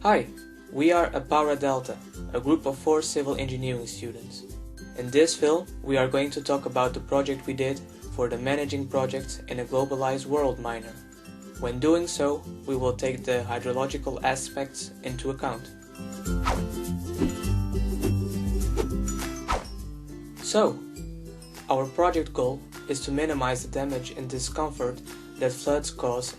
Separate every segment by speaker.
Speaker 1: Hi, we are ApăraDelta, a group of 4 civil engineering students. In this film, we are going to talk about the project we did for the Managing Projects in a Globalized World minor. When doing so, we will take the hydrological aspects into account. So, our project goal is to minimize the damage and discomfort that floods cause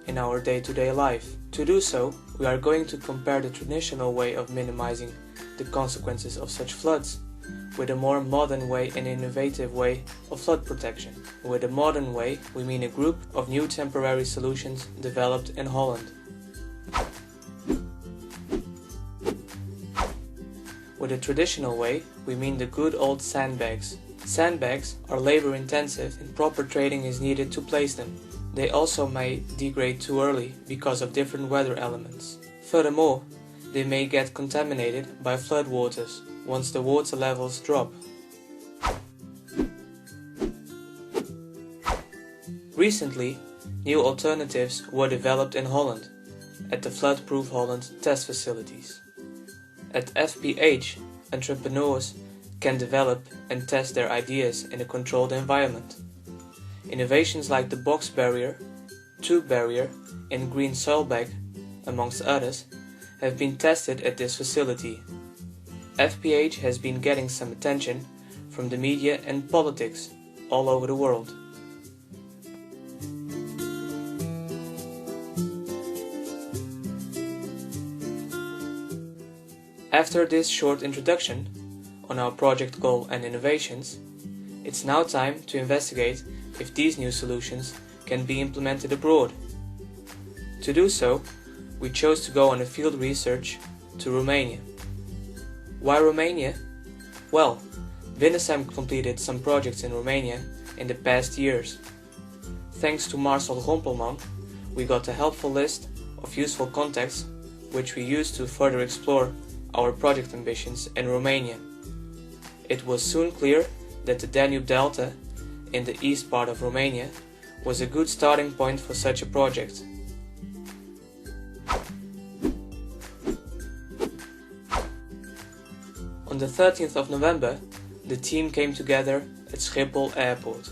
Speaker 1: in our day-to-day life. To do so, we are going to compare the traditional way of minimizing the consequences of such floods with a more modern way and innovative way of flood protection. With a modern way, we mean a group of new temporary solutions developed in Holland. With a traditional way, we mean the good old sandbags. Sandbags are labor-intensive and proper training is needed to place them. They also may degrade too early because of different weather elements. Furthermore, they may get contaminated by floodwaters once the water levels drop. Recently, new alternatives were developed in Holland at the Floodproof Holland test facilities. At FPH, entrepreneurs can develop and test their ideas in a controlled environment. Innovations like the box barrier, tube barrier and green soil bag, amongst others, have been tested at this facility. FPH has been getting some attention from the media and politics all over the world. After this short introduction on our project goal and innovations, it's now time to investigate if these new solutions can be implemented abroad. To do so, we chose to go on a field research to Romania. Why Romania? Well, Vinesem completed some projects in Romania in the past years. Thanks to Marcel Rompelman, we got a helpful list of useful contacts which we used to further explore our project ambitions in Romania. It was soon clear that the Danube Delta in the east part of Romania was a good starting point for such a project. On the 13th of November, the team came together at Schiphol Airport.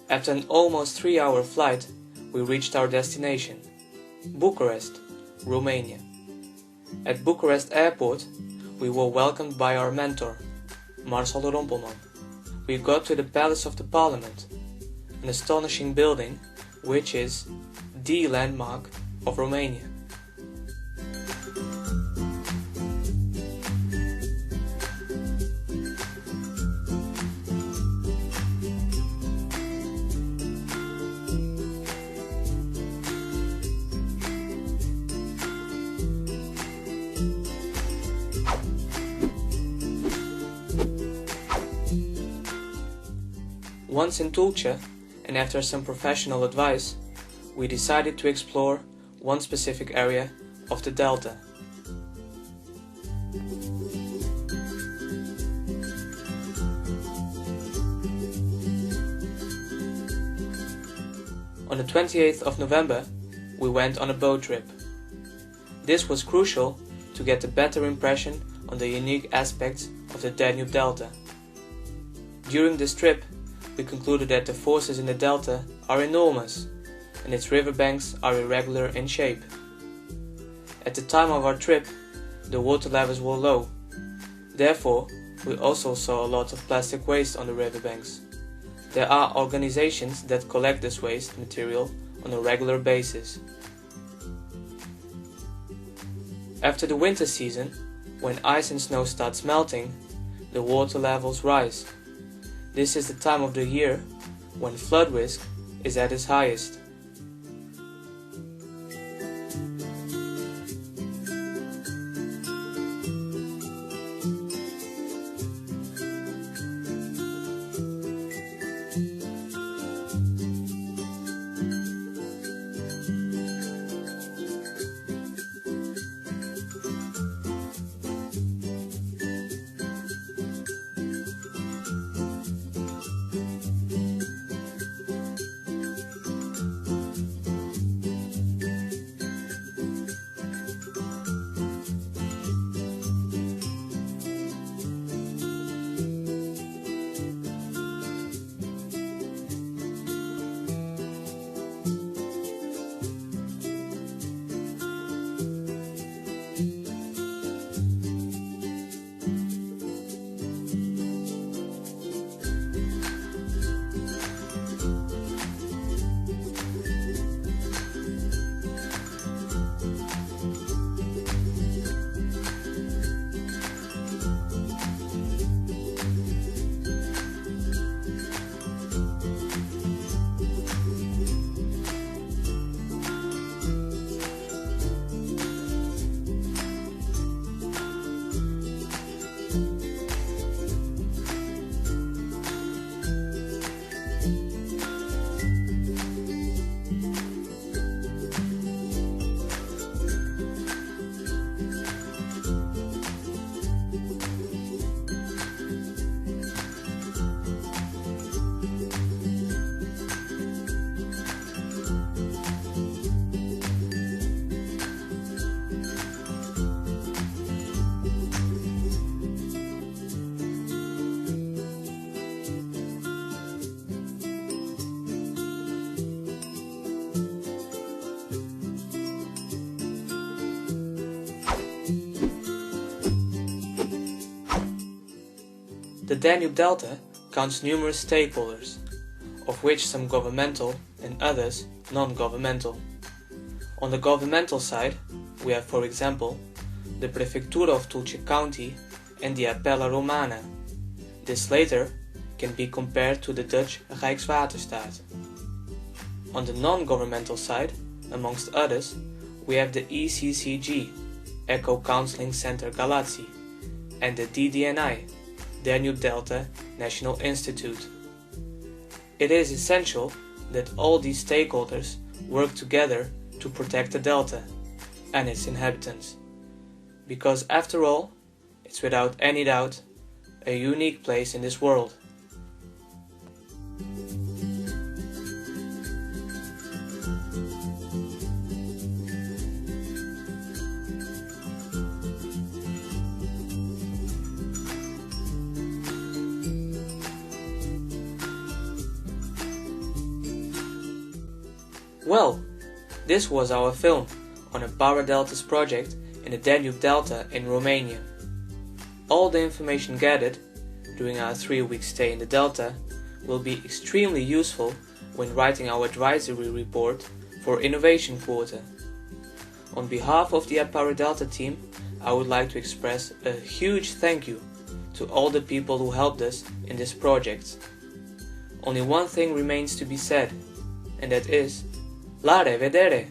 Speaker 1: After an almost 3-hour flight, we reached our destination, Bucharest, Romania. At Bucharest Airport, we were welcomed by our mentor, Marcel Rompelman. We got to the Palace of the Parliament, an astonishing building which is the landmark of Romania. Once in Tulcea, and after some professional advice, we decided to explore one specific area of the delta. On the 28th of November, we went on a boat trip. This was crucial to get a better impression on the unique aspects of the Danube Delta. During this trip, we concluded that the forces in the delta are enormous and its riverbanks are irregular in shape. At the time of our trip, the water levels were low. Therefore, we also saw a lot of plastic waste on the riverbanks. There are organizations that collect this waste material on a regular basis. After the winter season, when ice and snow starts melting, the water levels rise. This is the time of the year when flood risk is at its highest. The Danube Delta counts numerous stakeholders, of which some governmental and others non-governmental. On the governmental side, we have, for example, the Prefectura of Tulce County and the Appella Romana. This later can be compared to the Dutch Rijkswaterstaat. On the non-governmental side, amongst others, we have the ECCG, Eco Counseling Center Galați, and the DDNI, Danube Delta National Institute. It is essential that all these stakeholders work together to protect the delta and its inhabitants, because after all, it's without any doubt a unique place in this world. Well, this was our film on ApăraDelta's project in the Danube Delta in Romania. All the information gathered during our 3-week stay in the Delta will be extremely useful when writing our advisory report for Innovation Quota. On behalf of the ApăraDelta team, I would like to express a huge thank you to all the people who helped us in this project. Only one thing remains to be said, and that is La revedere!